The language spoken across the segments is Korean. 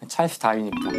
찰스 다윈입니다.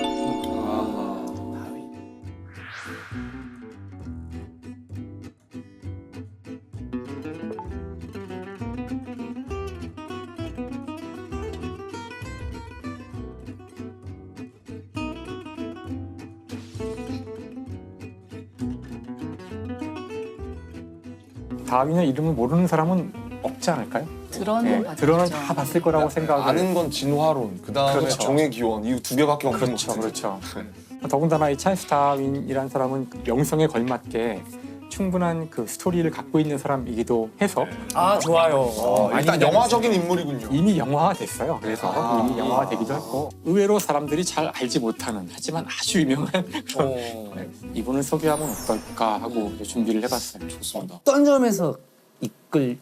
다윈의 이름을 모르는 사람은 없지 않을까요? 드러는 네, 드러는 다 봤을 거라고 생각을. 아는 건 진화론, 그 다음에 그렇죠. 정의 기원 이 두 개밖에 없는 그렇죠, 것 같아요. 그렇죠. 더군다나 이 찰스 다윈이라는 사람은 명성에 걸맞게 충분한 그 스토리를 갖고 있는 사람이기도 해서 아 좋아요. 일단 영화적인 인물이군요. 이미 영화화 됐어요. 그래서 아. 이미 영화화 되기도 했고 의외로 사람들이 잘 알지 못하는 하지만 아주 유명한 그런 네, 이분을 소개하면 어떨까 하고 이제 준비를 해봤어요. 좋습니다. 어떤 점에서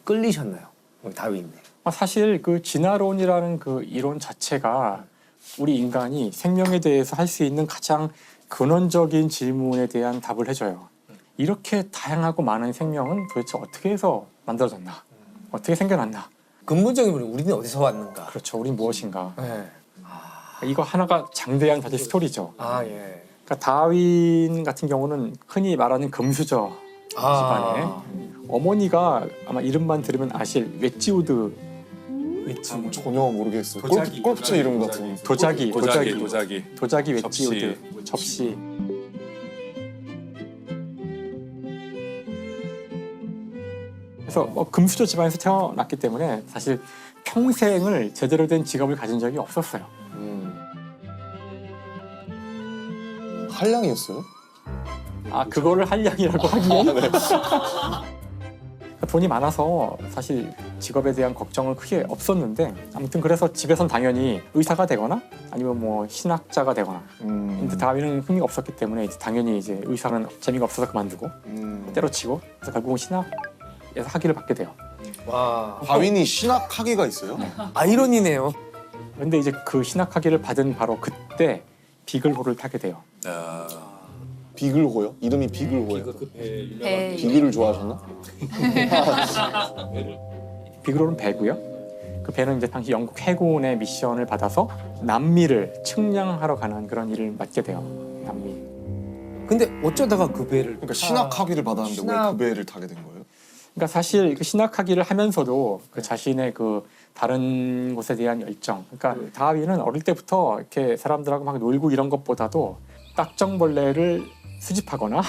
끌리셨나요, 우리 다윈? 사실 그 진화론이라는 그 이론 자체가 우리 인간이 생명에 대해서 할 수 있는 가장 근원적인 질문에 대한 답을 해줘요. 이렇게 다양하고 많은 생명은 도대체 어떻게 해서 만들어졌나? 어떻게 생겨났나? 근본적인 우리는 어디서 왔는가? 그렇죠. 우린 무엇인가? 네. 이거 하나가 장대한 사실 스토리죠. 아 예. 그러니까 다윈 같은 경우는 흔히 말하는 금수저 집안에 어머니가 아마 이름만 들으면 아실 웨지우드 전혀 모르겠어요. 도자기. 골프채 이름 같은. 도자기 도자기. 웨지우드 접시. 그래서 금수저 집안에서 태어났기 때문에 사실 평생을 제대로 된 직업을 가진 적이 없었어요. 한량이었어요? 그거를 한량이라고 하기엔 돈이 많아서 사실 직업에 대한 걱정은 크게 없었는데 아무튼 그래서 집에선 당연히 의사가 되거나 아니면 뭐 신학자가 되거나 근데 다윈은 흥미가 없었기 때문에 이제 당연히 이제 의사는 재미가 없어서 그만두고 때려치고 그래서 결국은 신학에서 학위를 받게 돼요. 와. 다윈이 신학 학위가 있어요? 아이러니네요. 근데 이제 그 신학 학위를 받은 바로 그때 비글호를 타게 돼요. 비글호요? 이름이 비글호예요? 배 비글을 좋아하셨나? 비글호는 배고요. 그 배는 이제 당시 영국 해군의 미션을 받아서 남미를 측량하러 가는 그런 일을 맡게 돼요. 남미. 근데 어쩌다가 그 배를? 그러니까 신학 학위를 받았는데 왜 그 배를 타게 된 거예요? 그러니까 사실 그 신학 학위를 하면서도 그 자신의 그 다른 곳에 대한 열정. 그러니까 다윈은 어릴 때부터 이렇게 사람들하고 막 놀고 이런 것보다도 딱정벌레를 수집하거나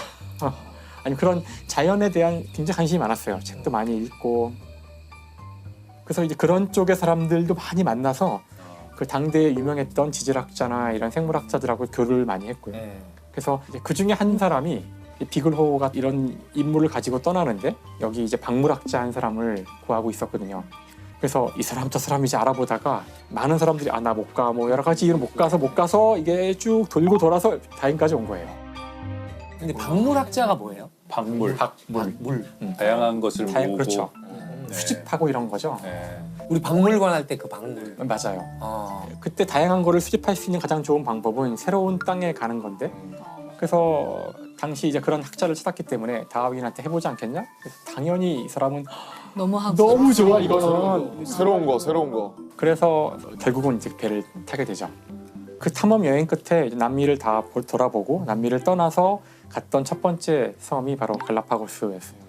아니 그런 자연에 대한 굉장히 관심이 많았어요. 책도 많이 읽고. 그래서 이제 그런 쪽의 사람들도 많이 만나서 그 당대에 유명했던 지질학자나 이런 생물학자들하고 교류를 많이 했고요. 그래서 이제 그 중에 한 사람이 비글호가 이런 임무를 가지고 떠나는데 여기 이제 박물학자 한 사람을 구하고 있었거든요. 그래서 이 사람 저 사람 이제 알아보다가 많은 사람들이 나 못 가 뭐 여러 가지 이유로 못 가서 이게 쭉 돌고 돌아서 다윈까지 온 거예요. 근데 박물학자가 뭐예요? 박물. 물. 다양한 것을 모으고. 그렇죠. 네. 수집하고 이런 거죠. 네. 우리 박물관 할 때 그 박물. 맞아요. 그때 다양한 거를 수집할 수 있는 가장 좋은 방법은 새로운 땅에 가는 건데 그래서 당시 이제 그런 학자를 찾았기 때문에 다윈한테 해보지 않겠냐? 그래서 당연히 이 사람은 너무 하고 너무 좋아 이거는. 새로운 거. 그래서 결국은 이제 배를 타게 되죠. 그 탐험 여행 끝에 이제 남미를 다 돌아보고 남미를 떠나서 갔던 첫 번째 섬이 바로 갈라파고스였어요.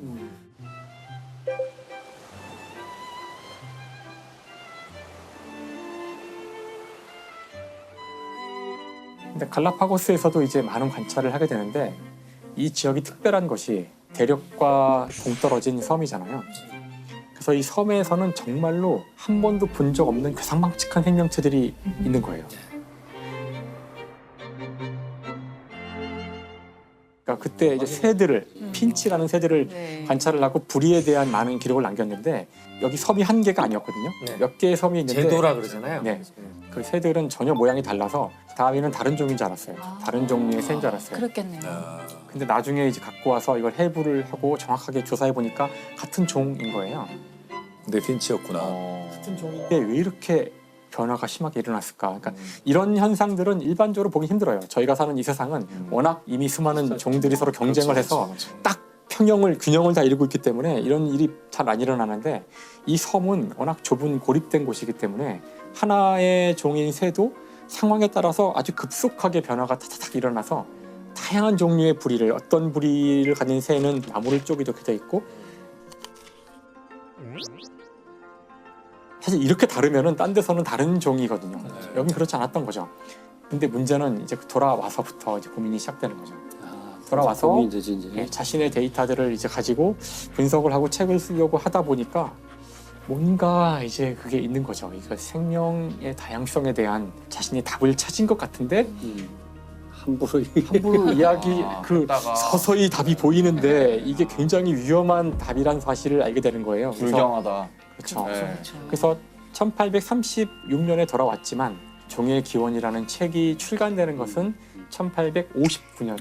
근데 갈라파고스에서도 이제 많은 관찰을 하게 되는데 이 지역이 특별한 것이 대륙과 동떨어진 섬이잖아요. 그래서 이 섬에서는 정말로 한 번도 본 적 없는 괴상망측한 생명체들이 있는 거예요. 그러니까 그때 이제 새들을 핀치라는 새들을 네. 관찰을 하고 부리에 대한 많은 기록을 남겼는데 여기 섬이 한 개가 아니었거든요. 네. 몇 개의 섬이 있는데 제도라 그러잖아요. 네. 그 새들은 전혀 모양이 달라서 다윈은 다른 종인 줄 알았어요. 다른 종류의 새인 줄 알았어요. 그렇겠네요. 근데 나중에 이제 갖고 와서 이걸 해부를 하고 정확하게 조사해 보니까 같은 종인 거예요. 근데 핀치였구나. 같은 종인데 왜 이렇게 변화가 심하게 일어났을까? 그러니까 이런 현상들은 일반적으로 보기 힘들어요. 저희가 사는 이 세상은 워낙 이미 수많은 종들이 서로 경쟁을 해서 딱 균형을 다 이루고 있기 때문에 이런 일이 잘 안 일어나는데 이 섬은 워낙 좁은 고립된 곳이기 때문에 하나의 종인 새도 상황에 따라서 아주 급속하게 변화가 타타닥 일어나서 다양한 종류의 부리를 어떤 부리를 가진 새는 나무를 쪼기도 켜져 있고 사실 이렇게 다르면은 딴 데서는 다른 종이거든요. 여긴 그렇지 않았던 거죠. 근데 문제는 이제 돌아와서부터 이제 고민이 시작되는 거죠. 돌아와서 고민되지 이제. 예, 자신의 데이터들을 이제 가지고 분석을 하고 책을 쓰려고 하다 보니까 뭔가 이제 그게 있는 거죠. 이거 생명의 다양성에 대한 자신이 답을 찾은 것 같은데 함부로 함부로 이야기 그 그러다가 서서히 답이 보이는데 이게 굉장히 위험한 답이라는 사실을 알게 되는 거예요. 그래서 불경하다. 그렇죠. 네. 그래서 1836년에 돌아왔지만 종의 기원이라는 책이 출간되는 것은 1859년.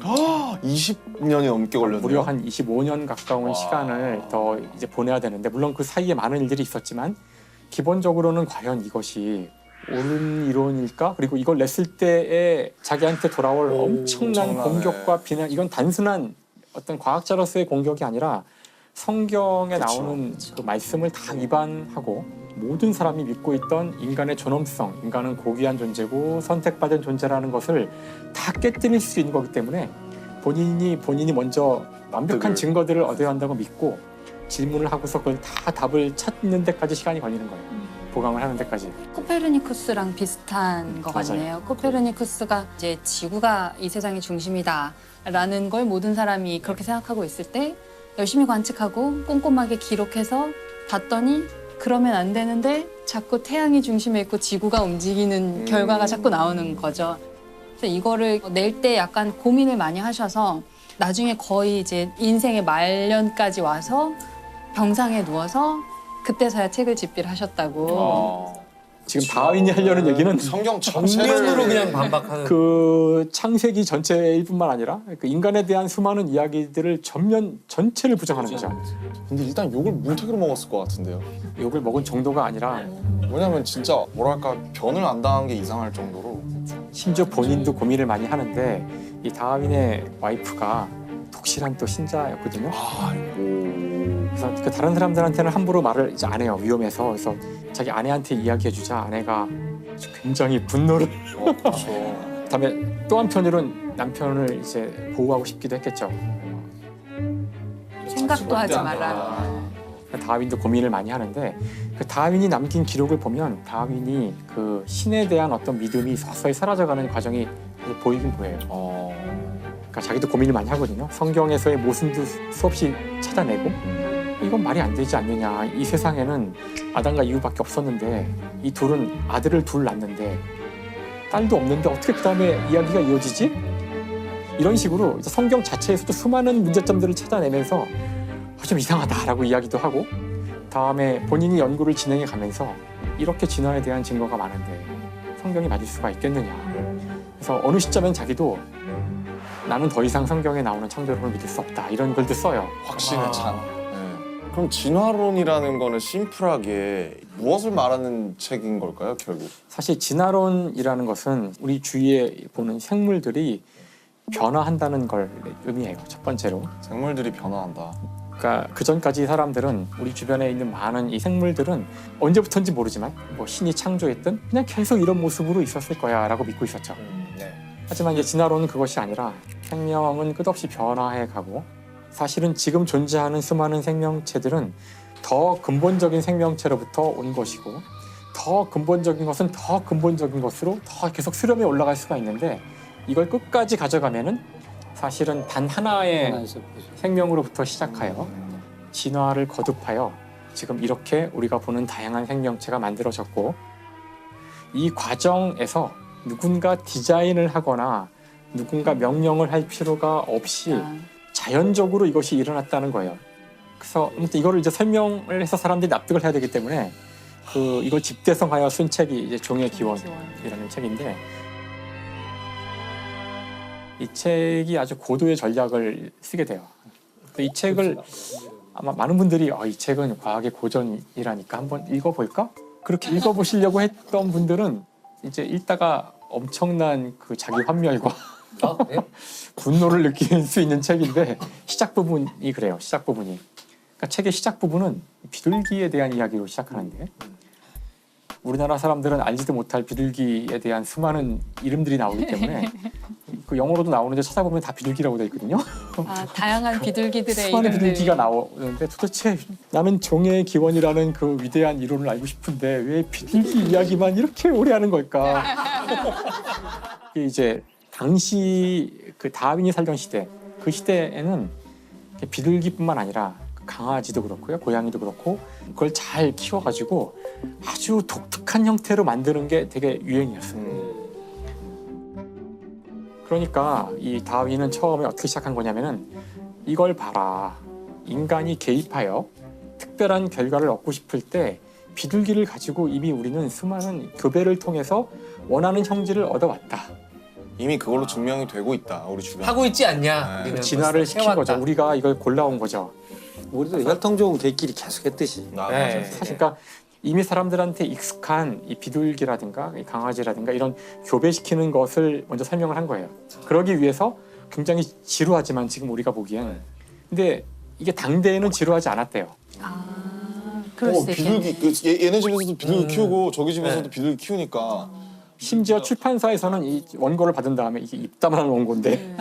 20년이 넘게 걸렸네요. 무려 한 25년 가까운 와. 시간을 더 이제 보내야 되는데 물론 그 사이에 많은 일들이 있었지만 기본적으로는 과연 이것이 옳은 이론일까? 그리고 이걸 냈을 때에 자기한테 돌아올 엄청난 엄청나네. 공격과 비난 이건 단순한 어떤 과학자로서의 공격이 아니라 성경에 나오는 그 말씀을 다 위반하고 모든 사람이 믿고 있던 인간의 존엄성, 인간은 고귀한 존재고 선택받은 존재라는 것을 다 깨뜨릴 수 있는 거기 때문에 본인이 먼저 완벽한 득을. 증거들을 얻어야 한다고 믿고 질문을 하고서 그걸 다 답을 찾는 데까지 시간이 걸리는 거예요. 보강을 하는 데까지. 코페르니쿠스랑 비슷한 것 맞아요. 같네요. 코페르니쿠스가 이제 지구가 이 세상의 중심이다라는 걸 모든 사람이 그렇게 생각하고 있을 때 열심히 관측하고 꼼꼼하게 기록해서 봤더니 그러면 안 되는데 자꾸 태양이 중심에 있고 지구가 움직이는 결과가 자꾸 나오는 거죠. 그래서 이거를 낼 때 약간 고민을 많이 하셔서 나중에 거의 이제 인생의 말년까지 와서 병상에 누워서 그때서야 책을 집필하셨다고. 지금 다윈이 하려는 얘기는 성경 정면으로 전체를 그냥 반박하는. 그 창세기 전체일 뿐만 아니라 그 인간에 대한 수많은 이야기들을 전체를 부정하는 거죠. 근데 일단 욕을 무턱으로 먹었을 것 같은데요. 욕을 먹은 정도가 아니라 왜냐면 진짜 뭐랄까 변을 안 당한 게 이상할 정도로. 심지어 본인도 고민을 많이 하는데 이 다윈의 와이프가 독실한 또 신자였거든요. 그래서 그 다른 사람들한테는 함부로 말을 이제 안 해요. 위험해서. 그래서 자기 아내한테 이야기해주자 아내가 굉장히 분노를. 그렇죠. 그다음에 또 한편으로는 남편을 이제 보호하고 싶기도 했겠죠. 생각도 하지 마라. 다윈도 고민을 많이 하는데 그 다윈이 남긴 기록을 보면 다윈이 그 신에 대한 어떤 믿음이 서서히 사라져가는 과정이 보이긴 보여요. 그러니까 자기도 고민을 많이 하거든요. 성경에서의 모순도 수없이 찾아내고 이건 말이 안 되지 않느냐. 이 세상에는 아담과 이브밖에 없었는데 이 둘은 아들을 둘 낳는데 딸도 없는데 어떻게 그 다음에 이야기가 이어지지? 이런 식으로 이제 성경 자체에서도 수많은 문제점들을 찾아내면서 좀 이상하다라고 이야기도 하고 다음에 본인이 연구를 진행해 가면서 이렇게 진화에 대한 증거가 많은데 성경이 맞을 수가 있겠느냐. 그래서 어느 시점엔 자기도 나는 더 이상 성경에 나오는 창조론을 믿을 수 없다 이런 글도 써요. 확신의 찬. 네. 그럼 진화론이라는 거는 심플하게 무엇을 말하는 책인 걸까요, 결국? 사실 진화론이라는 것은 우리 주위에 보는 생물들이 변화한다는 걸 의미해요. 첫 번째로. 생물들이 변화한다. 그러니까 그 전까지 사람들은 우리 주변에 있는 많은 이 생물들은 언제부터인지 모르지만 뭐 신이 창조했든 그냥 계속 이런 모습으로 있었을 거야라고 믿고 있었죠. 네. 하지만 이제 진화론은 그것이 아니라 생명은 끝없이 변화해가고 사실은 지금 존재하는 수많은 생명체들은 더 근본적인 생명체로부터 온 것이고 더 근본적인 것은 더 근본적인 것으로 더 계속 수렴해 올라갈 수가 있는데 이걸 끝까지 가져가면은 사실은 단 하나의 생명으로부터 시작하여 진화를 거듭하여 지금 이렇게 우리가 보는 다양한 생명체가 만들어졌고 이 과정에서 누군가 디자인을 하거나 누군가 명령을 할 필요가 없이 자연적으로 이것이 일어났다는 거예요. 그래서 아무튼 이거를 이제 설명을 해서 사람들이 납득을 해야 되기 때문에 이걸 집대성하여 쓴 책이 이제 종의 기원이라는 책인데 이 책이 아주 고도의 전략을 쓰게 돼요. 이 책을 아마 많은 분들이 이 책은 과학의 고전이라니까 한번 읽어볼까? 그렇게 읽어보시려고 했던 분들은 이제 읽다가 엄청난 그 자기 환멸과 네? 분노를 느낄 수 있는 책인데 시작 부분이 그래요. 시작 부분이. 그러니까 책의 시작 부분은 비둘기에 대한 이야기로 시작하는데 우리나라 사람들은 알지도 못할 비둘기에 대한 수많은 이름들이 나오기 때문에 그 영어로도 나오는데 찾아보면 다 비둘기라고 돼 있거든요. 아, 다양한 비둘기들의 수많은 이름들이. 비둘기가 나오는데 도대체 나는 종의 기원이라는 그 위대한 이론을 알고 싶은데 왜 비둘기 이야기만 이렇게 오래 하는 걸까? 이게 이제 당시 그 다윈이 살던 시대, 그 시대에는 비둘기뿐만 아니라 강아지도 그렇고요, 고양이도 그렇고 그걸 잘 키워가지고 아주 독특한 형태로 만드는 게 되게 유행이었어요. 그러니까 이 다윈은 처음에 어떻게 시작한 거냐면은 이걸 봐라. 인간이 개입하여 특별한 결과를 얻고 싶을 때 비둘기를 가지고 이미 우리는 수많은 교배를 통해서 원하는 형질을 얻어왔다. 이미 그걸로 증명이 되고 있다 우리 주변. 하고 있지 않냐? 네. 우리는 진화를 벌써 시킨 해왔다. 거죠. 우리가 이걸 골라온 거죠. 우리도 혈통적으로 걔끼리 계속 했듯이. 아, 네. 맞아요. 사실 그러니까 이미 사람들한테 익숙한 이 비둘기라든가 이 강아지라든가 이런 교배시키는 것을 먼저 설명을 한 거예요. 그러기 위해서 굉장히 지루하지만 지금 우리가 보기엔 근데 이게 당대에는 지루하지 않았대요. 아, 그럴 수 비둘기 있겠네. 얘네 집에서도 비둘기 키우고 저기 집에서도 네. 비둘기 키우니까 심지어 출판사에서는 이 원고를 받은 다음에 이게 입담하는 원고인데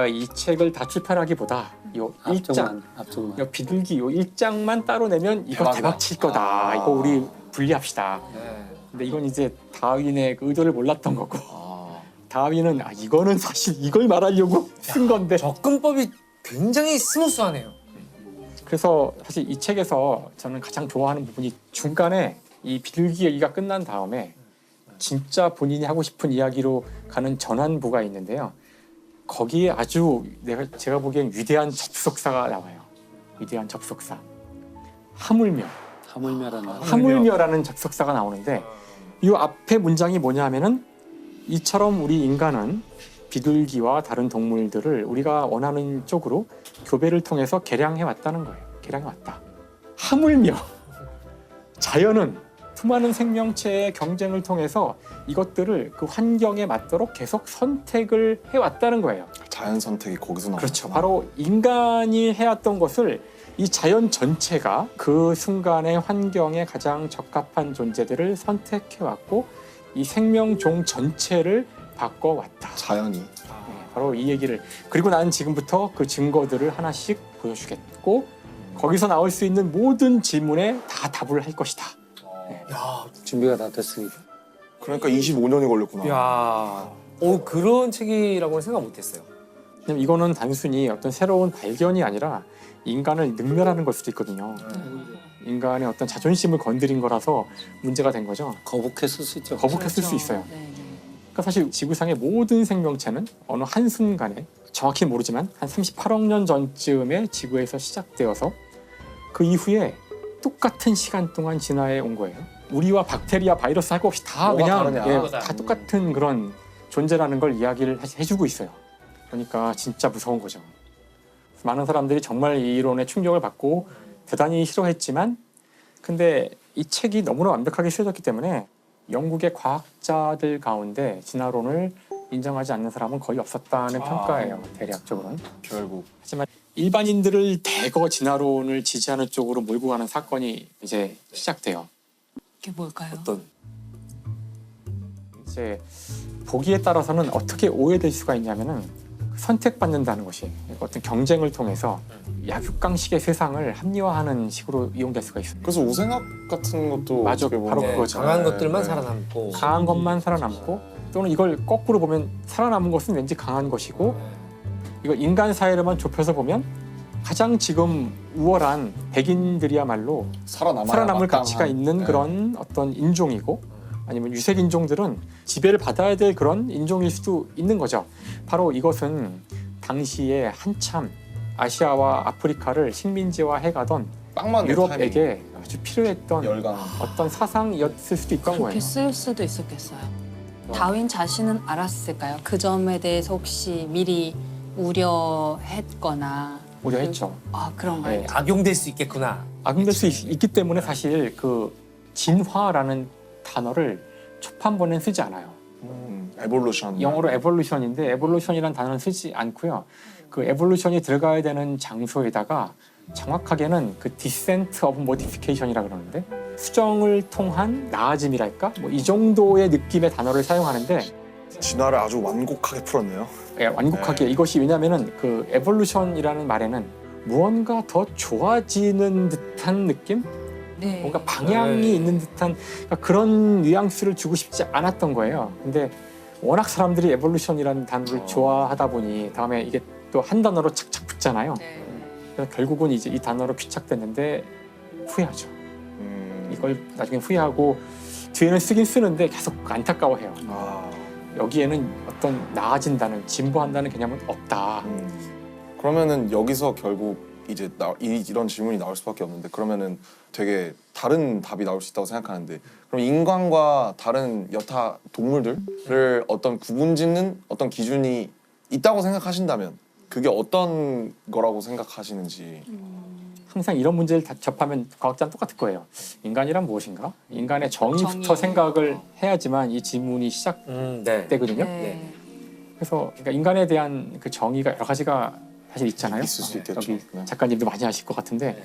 이 책을 다 출판하기보다 요 일장 앞쪽만. 요 비둘기 요 일장만 따로 내면 이거 대박이다. 대박 칠 거다. 아. 이거 우리 분리합시다. 네. 근데 이건 이제 다윈의 그 의도를 몰랐던 거고 아, 다윈은 이거는 사실 이걸 말하려고 쓴 건데 접근법이 굉장히 스무스하네요. 그래서 사실 이 책에서 저는 가장 좋아하는 부분이 중간에 이 비둘기 얘기가 끝난 다음에 진짜 본인이 하고 싶은 이야기로 가는 전환부가 있는데요. 거기에 아주 제가 보기엔 위대한 접속사가 나와요. 위대한 접속사. 하물며. 하물며라는. 하물며라는 접속사가 나오는데 이 앞에 문장이 뭐냐 하면은 이처럼 우리 인간은 비둘기와 다른 동물들을 우리가 원하는 쪽으로 교배를 통해서 개량해 왔다는 거예요. 개량해 왔다. 하물며 자연은 수많은 생명체의 경쟁을 통해서 이것들을 그 환경에 맞도록 계속 선택을 해왔다는 거예요. 자연 선택이 거기서 나오는 그렇죠. 바로 인간이 해왔던 것을 이 자연 전체가 그 순간의 환경에 가장 적합한 존재들을 선택해왔고 이 생명종 전체를 바꿔왔다. 자연이. 네, 바로 이 얘기를 그리고 나는 지금부터 그 증거들을 하나씩 보여주겠고 거기서 나올 수 있는 모든 질문에 다 답을 할 것이다. 야, 준비가 다 됐으니까. 그러니까 25년이 걸렸구나. 야, 그런 책이라고는 생각 못했어요. 왜냐면 이거는 단순히 어떤 새로운 발견이 아니라 인간을 능멸하는 걸 수도 있거든요. 인간의 어떤 자존심을 건드린 거라서 문제가 된 거죠. 거북했을 수 있죠. 거북했을 수 그렇죠. 있어요. 네, 네. 그러니까 사실 지구상의 모든 생명체는 어느 한순간에 정확히는 모르지만 한 38억 년 전쯤에 지구에서 시작되어서 그 이후에 똑같은 시간 동안 진화해 온 거예요. 우리와 박테리아, 바이러스 할 것 없이 다 뭐가 그냥 다르냐. 다 똑같은 그런 존재라는 걸 이야기를 해주고 있어요. 그러니까 진짜 무서운 거죠. 많은 사람들이 정말 이 이론에 충격을 받고 대단히 싫어했지만 근데 이 책이 너무나 완벽하게 쓰여졌기 때문에 영국의 과학자들 가운데 진화론을 인정하지 않는 사람은 거의 없었다는 평가예요. 대략적으로는. 결국 하지만 일반인들을 대거 진화론을 지지하는 쪽으로 몰고 가는 사건이 이제 시작돼요. 그게 뭘까요? 어떤 이제 보기에 따라서는 어떻게 오해될 수가 있냐면은 선택받는다는 것이 어떤 경쟁을 통해서 약육강식의 세상을 합리화하는 식으로 이용될 수가 있습니다. 그래서 우생학 같은 것도 맞아, 어떻게 보면 바로 네, 그거죠. 강한 네, 것들만 네. 살아남고 강한 것만 살아남고 또는 이걸 거꾸로 보면 살아남은 것은 왠지 강한 것이고 이걸 인간 사회로만 좁혀서 보면 가장 지금 우월한 백인들이야말로 살아남을 살아남을 가치가 있는 네. 그런 어떤 인종이고 아니면 유색 인종들은 지배를 받아야 될 그런 인종일 수도 있는 거죠. 바로 이것은 당시에 한참 아시아와 아프리카를 식민지화해가던 빵만 유럽에게 아주 필요했던 열강. 어떤 사상이었을 수도 있던 거예요. 그렇게 쓸 수도 있었겠어요. 다윈 자신은 알았을까요? 그 점에 대해서 혹시 미리 우려했거나 우려했죠. 그런가요? 네. 악용될 수 있겠구나. 악용될 수 있기 때문에 사실 그 진화라는 단어를 초판본엔 쓰지 않아요. 에볼루션. 영어로 에볼루션인데 에볼루션이라는 단어는 쓰지 않고요. 그 에볼루션이 들어가야 되는 장소에다가 정확하게는 그 디센트 오브 모디피케이션이라 그러는데 수정을 통한 나아짐이랄까? 뭐 이 정도의 느낌의 단어를 사용하는데 진화를 아주 완곡하게 풀었네요. 예, 완곡하게 네. 이것이 왜냐하면은 그 에볼루션이라는 말에는 무언가 더 좋아지는 듯한 느낌? 네. 뭔가 방향이 네. 있는 듯한 그러니까 그런 뉘앙스를 주고 싶지 않았던 거예요. 근데 워낙 사람들이 에볼루션이라는 단어를 좋아하다 보니 다음에 이게 또 한 단어로 착착 붙잖아요. 네. 그래서 결국은 이제 이 단어로 귀착됐는데 후회하죠. 이걸 나중에 후회하고 뒤에는 쓰긴 쓰는데 계속 안타까워해요. 아, 여기에는 어떤 나아진다는 진보한다는 개념은 없다. 그러면은 여기서 결국 이제 이런 질문이 나올 수밖에 없는데 그러면은 되게 다른 답이 나올 수 있다고 생각하는데 그럼 인간과 다른 여타 동물들을 어떤 구분짓는 어떤 기준이 있다고 생각하신다면 그게 어떤 거라고 생각하시는지. 항상 이런 문제를 접하면 과학자는 똑같을 거예요. 인간이란 무엇인가? 인간의 정의부터 정의. 생각을 해야지만 이 질문이 시작되거든요. 네. 그래서 그러니까 인간에 대한 그 정의가 여러 가지가 사실 있잖아요. 있을 수 있겠죠. 여기 네. 작가님도 많이 아실 것 같은데 네.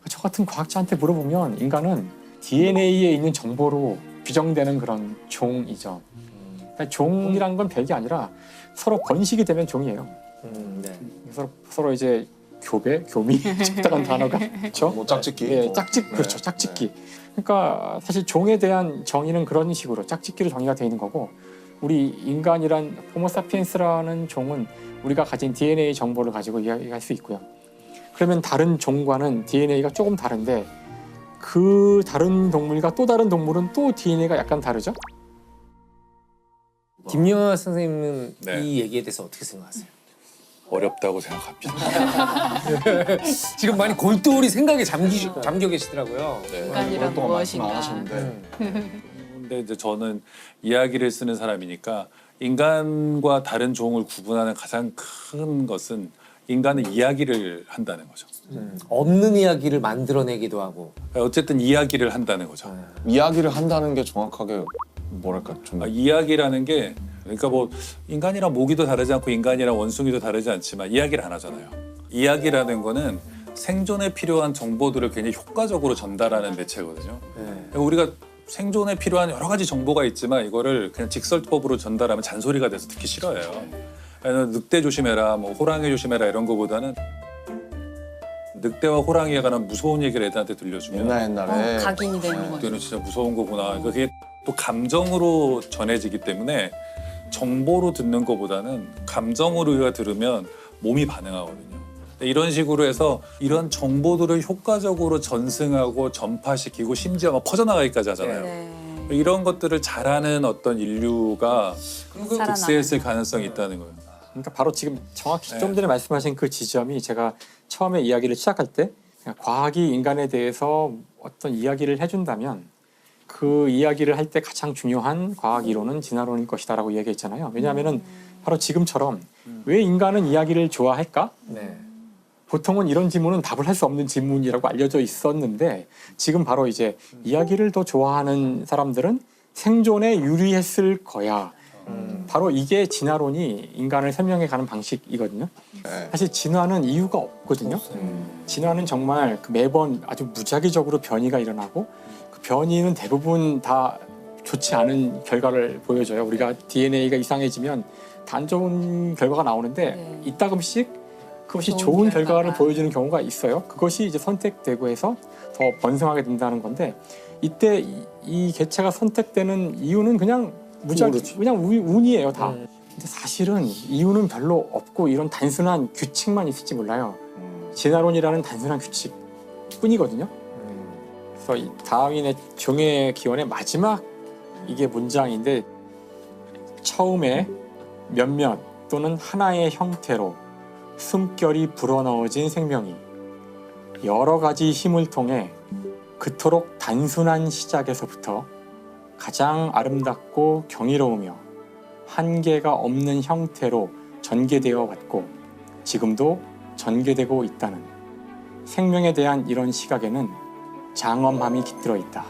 저 같은 과학자한테 물어보면 인간은 DNA에 있는 정보로 규정되는 그런 종이죠. 그러니까 종이란 건 별게 아니라 서로 번식이 되면 종이에요. 네. 서로 이제 교미 적당한 단어가 그렇죠? 뭐 짝짓기. 예, 뭐. 그렇죠. 짝짓기. 그러니까 사실 종에 대한 정의는 그런 식으로 짝짓기로 정의가 되어 있는 거고 우리 인간이란 호모사피엔스라는 종은 우리가 가진 DNA 정보를 가지고 이야기할 수 있고요. 그러면 다른 종과는 DNA가 조금 다른데 그 다른 동물과 또 다른 동물은 또 DNA가 약간 다르죠? 김영하 선생님은 네. 이 얘기에 대해서 어떻게 생각하세요? 어렵다고 생각합니다. 지금 많이 골똘히 생각에 잠겨 계시더라고요. 네. 인간이란 오랫동안 말씀 안 무엇인가. 하셨는데 근데 이제 저는 이야기를 쓰는 사람이니까 인간과 다른 종을 구분하는 가장 큰 것은 인간은 이야기를 한다는 거죠. 없는 이야기를 만들어내기도 하고. 어쨌든 이야기를 한다는 거죠. 이야기를 한다는 게 정확하게 뭐랄까 좀 이야기라는 게 그러니까 뭐 인간이랑 모기도 다르지 않고 인간이랑 원숭이도 다르지 않지만 이야기를 안 하잖아요. 이야기라는 거는 생존에 필요한 정보들을 굉장히 효과적으로 전달하는 매체거든요. 그러니까 우리가 생존에 필요한 여러 가지 정보가 있지만 이거를 그냥 직설법으로 전달하면 잔소리가 돼서 듣기 싫어해요. 늑대 조심해라, 뭐 호랑이 조심해라 이런 거보다는 늑대와 호랑이에 관한 무서운 얘기를 애들한테 들려주면 옛날에 각인이 되는 거죠. 늑대는 진짜 무서운 거구나. 그게 또 감정으로 전해지기 때문에 정보로 듣는 것보다는 감정으로 우리가 들으면 몸이 반응하거든요. 이런 식으로 해서 이런 정보들을 효과적으로 전승하고 전파시키고 심지어 막 퍼져나가기까지 하잖아요. 네. 이런 것들을 잘하는 어떤 인류가 살아남아요. 득세했을 가능성이 있다는 거예요. 그러니까 바로 지금 정확히 네. 좀 전에 말씀하신 그 지점이 제가 처음에 이야기를 시작할 때 그냥 과학이 인간에 대해서 어떤 이야기를 해준다면 그 이야기를 할 때 가장 중요한 과학 이론은 진화론일 것이다라고 이야기했잖아요. 왜냐하면은 바로 지금처럼 왜 인간은 이야기를 좋아할까? 네. 보통은 이런 질문은 답을 할 수 없는 질문이라고 알려져 있었는데 지금 바로 이제 이야기를 더 좋아하는 사람들은 생존에 유리했을 거야. 바로 이게 진화론이 인간을 설명해가는 방식이거든요. 네. 사실 진화는 이유가 없거든요. 진화는 정말 그 매번 아주 무작위적으로 변이가 일어나고 그 변이는 대부분 다 좋지 않은 결과를 보여줘요. 우리가 DNA가 이상해지면 다 안 좋은 결과가 나오는데 네. 이따금씩 그것이 좋은 좋은 결과를 결과가. 보여주는 경우가 있어요. 그것이 이제 선택되고 해서 더 번성하게 된다는 건데 이때 이 개체가 선택되는 이유는 그냥 그냥 운이에요 다. 근데 사실은 이유는 별로 없고 이런 단순한 규칙만 있을지 몰라요. 진화론이라는 단순한 규칙뿐이거든요. 그래서 이 다윈의 종의 기원의 마지막 이게 문장인데 처음에 몇몇 또는 하나의 형태로 숨결이 불어넣어진 생명이 여러 가지 힘을 통해 그토록 단순한 시작에서부터 가장 아름답고 경이로우며 한계가 없는 형태로 전개되어 왔고 지금도 전개되고 있다는 생명에 대한 이런 시각에는 장엄함이 깃들어 있다.